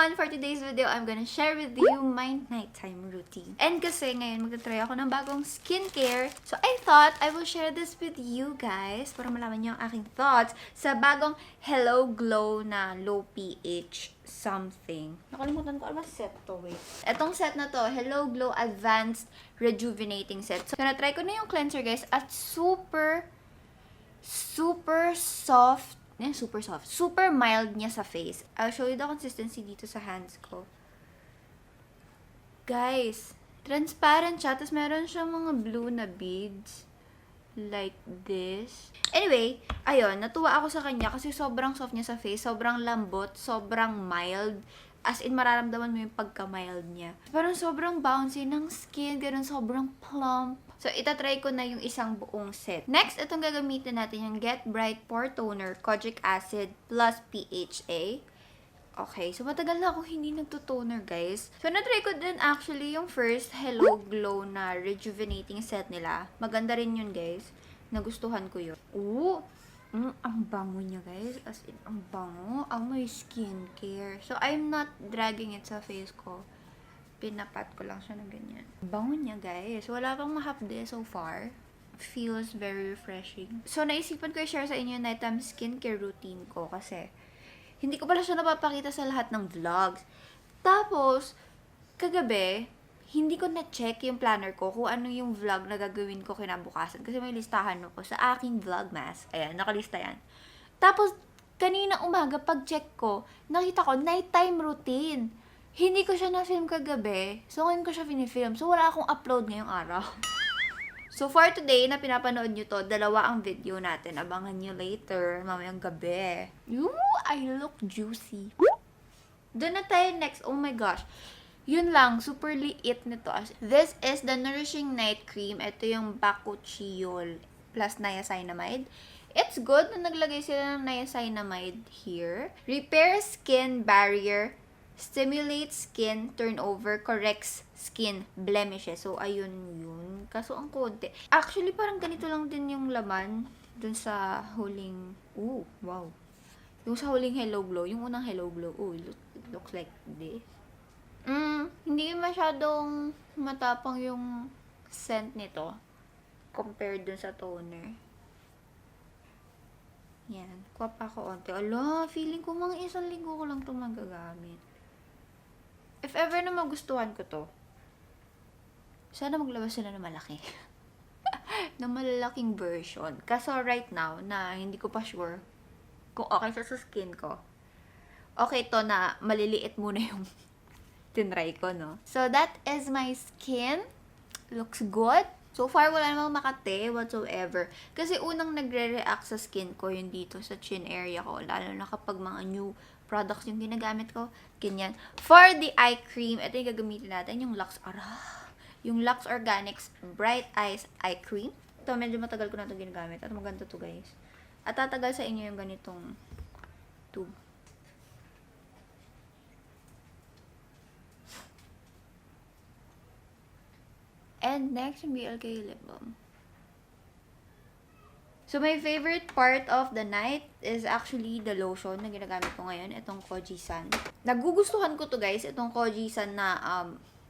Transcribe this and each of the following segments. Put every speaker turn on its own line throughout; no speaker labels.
everyone! For today's video, I'm gonna share with you my nighttime routine. And kasi ngayon magta-try ako ng bagong skincare. So I thought I will share this with you guys para malaman niyo ang aking thoughts sa bagong Hello Glow na low pH something. Nakalimutan ko, ano set to? Wait. Etong set na to, Hello Glow Advanced Rejuvenating Set. So, na-try ko na yung cleanser, guys, at super soft. Super mild niya sa face. I'll show you the consistency dito sa hands ko. Guys, transparent siya. Tapos meron siyang mga blue na beads. Like this. Anyway, ayun, natuwa ako sa kanya kasi sobrang soft niya sa face. Sobrang lambot. Sobrang mild. As in, mararamdaman mo yung pagka-mild niya. Parang sobrang bouncy ng skin. Ganun, sobrang plump. So, itatry ko na yung isang buong set. Next, itong gagamitin natin yung Get Bright Pore Toner, Kojic Acid, plus PHA. Okay, so matagal na ako hindi nagto-toner, guys. So, natry ko din actually yung first Hello Glow na rejuvenating set nila. Maganda rin yun, guys. Nagustuhan ko yun. Ooh! Ang bango niya, guys. As in, ang bango. Amoy skincare. So, I'm not dragging it sa face ko. Pinapat ko lang siya ng ganyan. Bango niya, guys. Wala pang mahapde so far. Feels very refreshing. So, naisipan ko i-share sa inyo yung nighttime skincare routine ko kasi hindi ko pala siya napapakita sa lahat ng vlogs. Tapos, kagabi, hindi ko na-check yung planner ko kung ano yung vlog na gagawin ko kinabukasan. Kasi may listahan ako sa aking Vlogmas. Ayan, nakalista yan. Tapos, kanina umaga, pag-check ko, nakita ko, nighttime routine. Hindi ko siya na-film kagabi. So, ngayon ko siya pinifilm. So, wala akong upload ngayong araw. So, for today, na pinapanood nyo to, dalawa ang video natin. Abangan nyo later, mamayang gabi. Ooh, I look juicy. Doon na tayo next. Oh my gosh. Yun lang, super liit nito. This is the Nourishing Night Cream. Ito yung Bakuchiol plus niacinamide. It's good na naglagay sila ng niacinamide here. Repair skin barrier, stimulates skin turnover, corrects skin blemishes. So, ayun yun. Kaso, ang konti. Actually, parang ganito lang din yung laman dun sa huling... Ooh, wow. Yung sa huling Hello Glow. Yung unang Hello Glow. Ooh, it looks like this. Hindi masyadong matapang yung scent nito compared dun sa toner. Yan. Kuha pa ako onte. Ala, feeling ko mga isang linggo ko lang itong magagamit. If ever na magustuhan ko to, sana maglabas sila ng malaki. ng malalaking version. Kaso right now, na hindi ko pa sure kung okay sa skin ko. Okay to na maliliit muna yung tinry ko, no? So, that is my skin. Looks good. So far, wala namang makate whatsoever. Kasi unang nagre-react sa skin ko yung dito sa chin area ko. Lalo na kapag mga new products yung ginagamit ko. Ganyan. For the eye cream, ito yung gagamitin natin. Yung yung Lux Organics Bright Eyes Eye Cream. Ito, medyo matagal ko na ito ginagamit. At maganda to, guys. At tatagal sa inyo yung ganitong tube. And next, yung BLK lip balm. So, my favorite part of the night is actually the lotion na ginagamit ko ngayon. Itong Kojisan. Nagugustuhan ko to, guys. Itong Kojisan na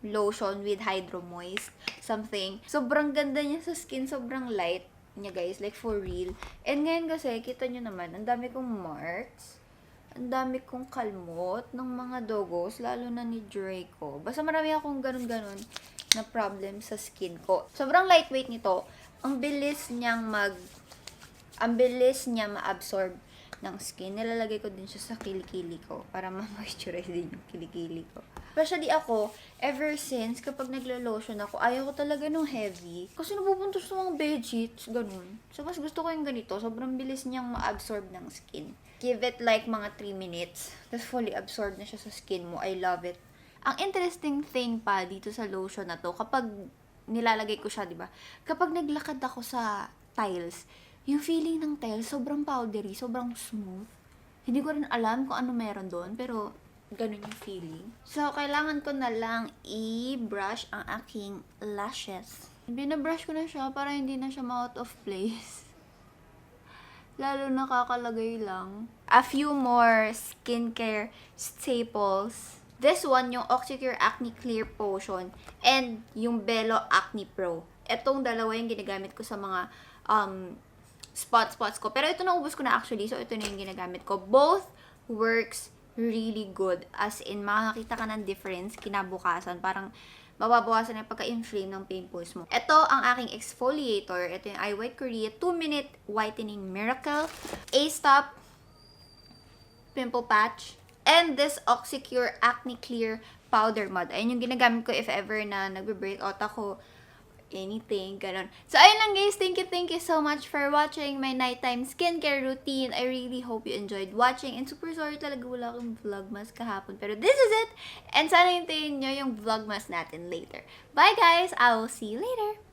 lotion with Hydro Moist something. Sobrang ganda niya sa skin. Sobrang light niya, guys. Like, for real. And ngayon kasi, kita nyo naman, ang dami kong marks. Ang dami kong kalmot ng mga dogos. Lalo na ni Draco. Basta marami akong ganun-ganun na problem sa skin ko. Sobrang lightweight nito. Ang bilis niyang ma-absorb ng skin. Nilalagay ko din siya sa kilikili ko para ma-moisturize din yung kilikili ko. Especially ako, ever since, kapag naglo-lotion ako, ayaw ko talaga nung heavy. Kasi napupuntos sa mga bedsheets, ganun. So, mas gusto ko yung ganito. Sobrang bilis niyang ma-absorb ng skin. Give it like mga 3 minutes. Tapos fully absorbed na siya sa skin mo. I love it. Ang interesting thing pa dito sa lotion na to, kapag nilalagay ko siya, diba? Kapag naglakad ako sa tiles, yung feeling ng tiles, sobrang powdery, sobrang smooth. Hindi ko rin alam kung ano meron doon, pero ganun yung feeling. So, kailangan ko na lang i-brush ang aking lashes. Binabrush ko na siya para hindi na siya out of place. Lalo nakakalagay lang. A few more skincare staples This one, yung Oxycure Acne Clear Potion, and yung Bello Acne Pro. Etong dalawa yung ginagamit ko sa mga spots ko. Pero ito naubos ko na actually, so ito na yung ginagamit ko. Both works really good. As in, makakita ka ng difference kinabukasan. Parang mababawasan yung pagka-inflame ng pimples mo. Ito ang aking exfoliator. Ito yung Eye White Korea 2-Minute Whitening Miracle, A-Stop Pimple Patch, and this Oxycure Acne Clear Powder Mud. Ayun yung ginagamit ko if ever na nagbe-breakout ako, anything, ganun. So, ayun lang guys. Thank you so much for watching my nighttime skincare routine. I really hope you enjoyed watching. And super sorry talaga wala akong vlogmas kahapon. Pero this is it. And sana hintayin nyo yung vlogmas natin later. Bye guys! I will see you later!